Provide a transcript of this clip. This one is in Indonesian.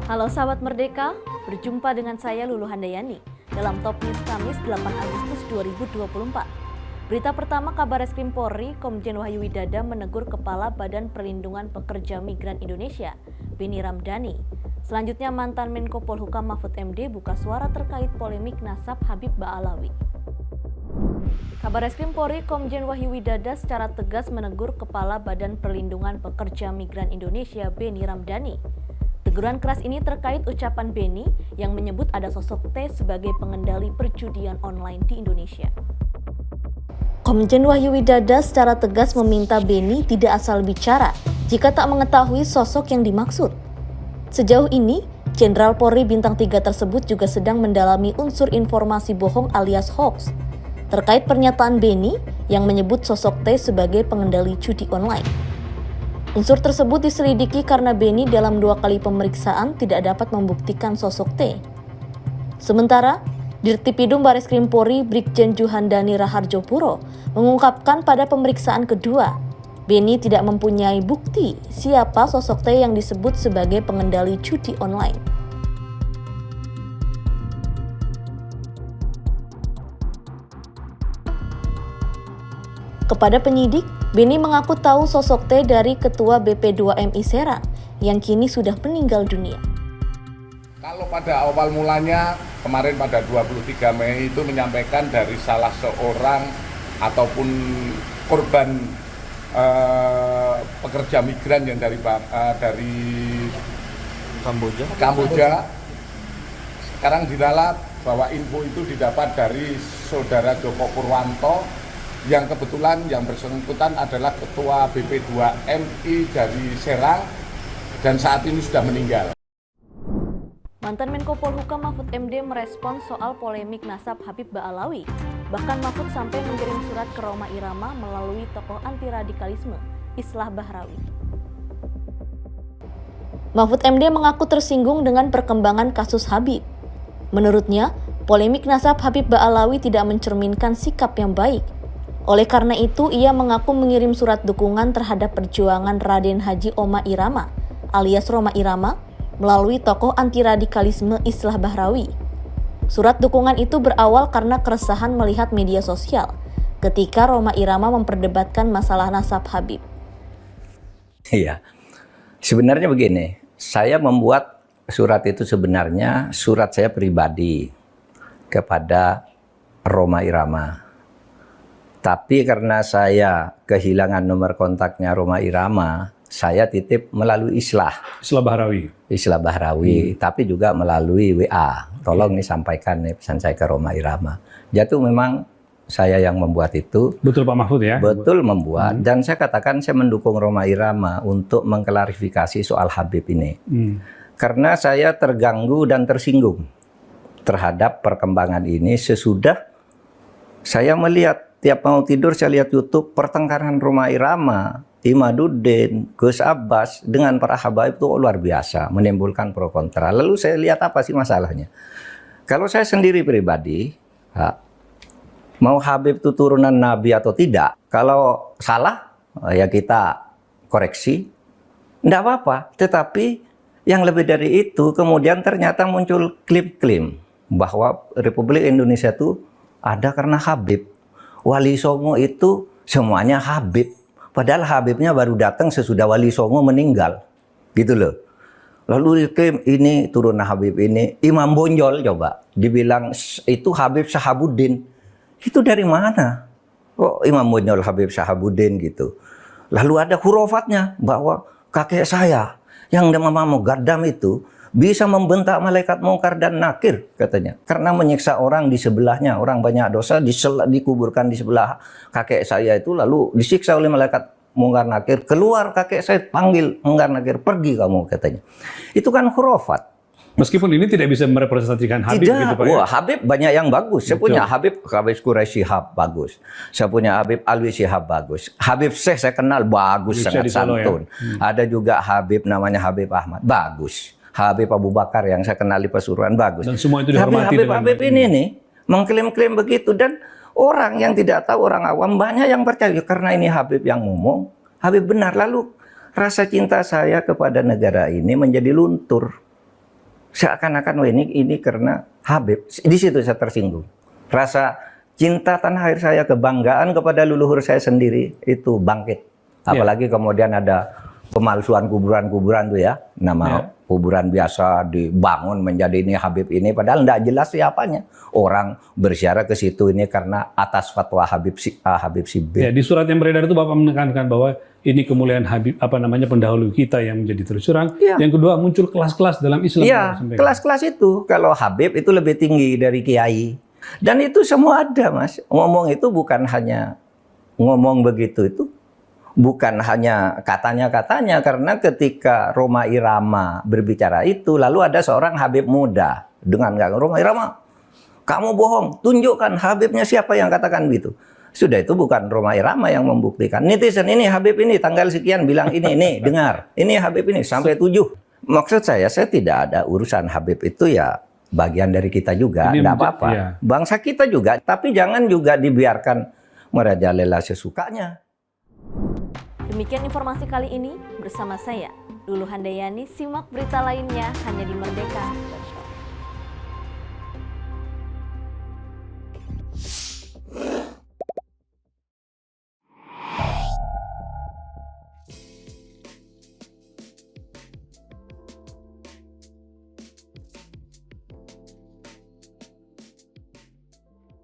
Halo sahabat Merdeka, berjumpa dengan saya Lulu Handayani dalam Top News Kamis 8 Agustus 2024. Berita pertama, Kabar Reskrim Polri, Komjen Wahyu Widada menegur Kepala Badan Perlindungan Pekerja Migran Indonesia, Beni Ramdhani. Selanjutnya, mantan Menko Polhukam Mahfud MD buka suara terkait polemik nasab Habib Ba'alawi. Kabar Reskrim Polri, Komjen Wahyu Widada secara tegas menegur Kepala Badan Perlindungan Pekerja Migran Indonesia, Beni Ramdhani. Teguran keras ini terkait ucapan Beni yang menyebut ada sosok T sebagai pengendali perjudian online di Indonesia. Komjen Wahyu Widada secara tegas meminta Beni tidak asal bicara jika tak mengetahui sosok yang dimaksud. Sejauh ini, Jenderal Polri Bintang 3 tersebut juga sedang mendalami unsur informasi bohong alias hoax terkait pernyataan Beni yang menyebut sosok T sebagai pengendali judi online. Unsur tersebut diselidiki karena Beni dalam 2 kali pemeriksaan tidak dapat membuktikan sosok T. Sementara, Dirtipidum Bareskrim Polri Brigjen Juhandani Raharjo Puro mengungkapkan pada pemeriksaan kedua, Beni tidak mempunyai bukti siapa sosok T yang disebut sebagai pengendali judi online. Kepada penyidik, Beni mengaku tahu sosok T dari Ketua BP2MI Serang yang kini sudah meninggal dunia. Kalau pada awal mulanya kemarin pada 23 Mei itu menyampaikan dari salah seorang ataupun korban pekerja migran yang dari Kamboja. Sekarang diralat bahwa info itu didapat dari saudara Joko Purwanto yang kebetulan yang bersangkutan adalah Ketua BP2MI dari Serang dan saat ini sudah meninggal. Mantan Menko Polhukam Mahfud MD merespons soal polemik nasab Habib Ba'alawi. Bahkan Mahfud sampai mengirim surat ke Rhoma Irama melalui tokoh anti radikalisme Islah Bahrawi. Mahfud MD mengaku tersinggung dengan perkembangan kasus Habib. Menurutnya, polemik nasab Habib Ba'alawi tidak mencerminkan sikap yang baik. Oleh karena itu, ia mengaku mengirim surat dukungan terhadap perjuangan Raden Haji Oma Irama alias Rhoma Irama melalui tokoh anti-radikalisme Islah Bahrawi. Surat dukungan itu berawal karena keresahan melihat media sosial ketika Rhoma Irama memperdebatkan masalah nasab Habib. Iya, sebenarnya begini, saya membuat surat itu sebenarnya surat saya pribadi kepada Rhoma Irama. Tapi karena saya kehilangan nomor kontaknya Rhoma Irama, saya titip melalui Islah Bahrawi, tapi juga melalui WA. Tolong nih sampaikan nih pesan saya ke Rhoma Irama. Jadi memang saya yang membuat itu. Betul Pak Mahfud ya? Betul membuat. Dan saya katakan saya mendukung Rhoma Irama untuk mengklarifikasi soal Habib ini. Karena saya terganggu dan tersinggung terhadap perkembangan ini sesudah saya melihat tiap mau tidur saya lihat YouTube pertengkaran Rhoma Irama, Imaduddin, Gus Abbas dengan para habaib itu luar biasa, menimbulkan pro kontra. Lalu saya lihat apa sih masalahnya? Kalau saya sendiri pribadi, mau Habib itu turunan Nabi atau tidak, kalau salah ya kita koreksi, enggak apa-apa. Tetapi yang lebih dari itu kemudian ternyata muncul klaim-klaim bahwa Republik Indonesia itu ada karena Habib. Wali Songo itu semuanya Habib. Padahal Habibnya baru datang sesudah Wali Songo meninggal. Gitu loh. Lalu diklaim ini turunan Habib ini. Imam Bonjol coba. Dibilang itu Habib Sahabuddin. Itu dari mana? Oh Imam Bonjol Habib Sahabuddin gitu. Lalu ada hurufatnya bahwa kakek saya yang namanya Mugaddam itu bisa membentak malaikat mungkar dan nakir katanya. Karena menyiksa orang di sebelahnya, orang banyak dosa dikuburkan di sebelah kakek saya itu lalu disiksa oleh malaikat mungkar nakir. Keluar kakek saya panggil mungkar nakir, pergi kamu katanya. Itu kan khurafat. Meskipun ini tidak bisa merepresentasikan Habib tidak, gitu Pak. Wah, Habib banyak yang bagus. Saya punya Habib Quraisy Shihab bagus. Saya punya Habib Alwi Shihab bagus. Habib Syekh saya kenal bagus, sangat santun. Ada juga Habib namanya Habib Ahmad bagus. Habib Abu Bakar yang saya kenal di Pasuruan bagus. Dan semua itu dihormati. Habib ini nih mengklaim-klaim begitu dan orang yang tidak tahu, orang awam banyak yang percaya karena ini Habib yang ngomong, Habib benar. Lalu rasa cinta saya kepada negara ini menjadi luntur. Seakan-akan wah ini karena Habib. Di situ saya tersinggung. Rasa cinta tanah air saya, kebanggaan kepada leluhur saya sendiri itu bangkit. Apalagi kemudian ada pemalsuan kuburan-kuburan tuh ya. Nama kuburan biasa dibangun menjadi ini Habib ini, padahal tidak jelas siapanya. Orang berziarah ke situ ini karena atas fatwa Habib si A, Habib si B. Ya, di surat yang beredar itu Bapak menekankan bahwa ini kemuliaan Habib pendahulu kita yang menjadi terus terang. Yang kedua, muncul kelas-kelas dalam Islam. Iya, kelas-kelas itu kalau Habib itu lebih tinggi dari kiai. Dan itu semua ada, Mas. Ngomong itu bukan hanya ngomong begitu, itu bukan hanya katanya-katanya, karena ketika Rhoma Irama berbicara itu, lalu ada seorang Habib muda dengan Rhoma Irama, kamu bohong, tunjukkan Habibnya siapa yang katakan begitu. Sudah, itu bukan Rhoma Irama yang membuktikan. Netizen ini Habib ini tanggal sekian bilang ini dengar, ini Habib ini sampai 7. Maksud saya tidak ada urusan Habib itu ya bagian dari kita juga, tidak apa-apa. Iya. Bangsa kita juga, tapi jangan juga dibiarkan merajalela sesukanya. Demikian informasi kali ini bersama saya, Lulu Handayani. Simak berita lainnya hanya di Merdeka.